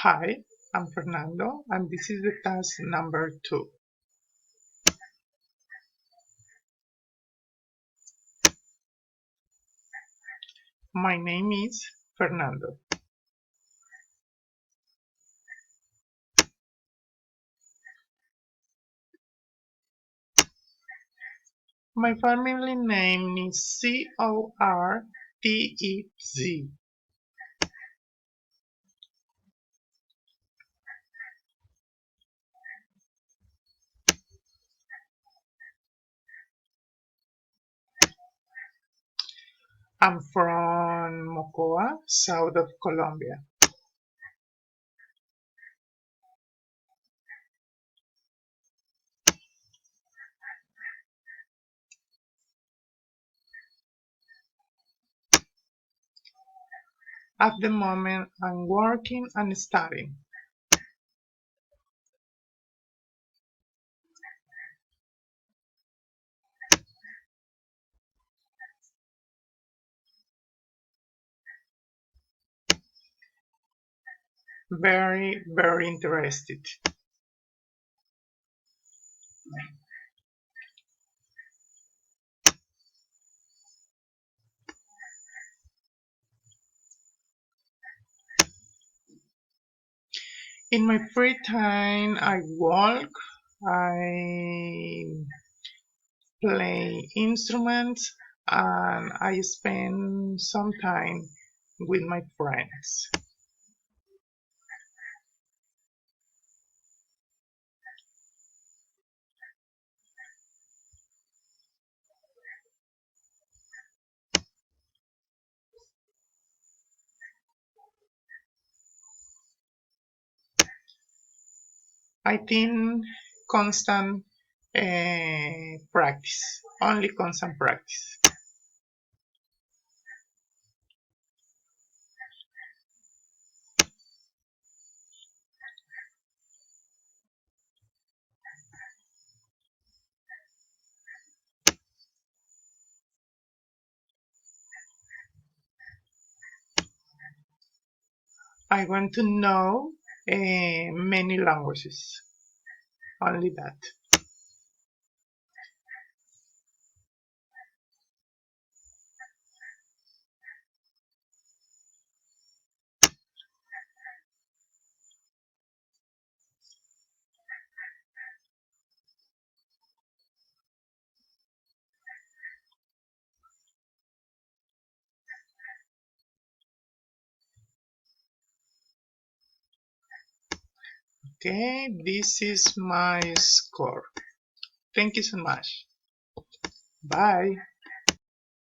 Hi, I'm Fernando, and this is the task number 2. My name is Fernando. My family name is Cortez. I'm from Mocoa, south of Colombia. At the moment, I'm working and studying. Very, very interested. In my free time, I walk, I play instruments, and I spend some time with my friends. I think constant practice, only constant practice. I want to know many languages, only that. Okay, this is my score. Thank you so much. Bye.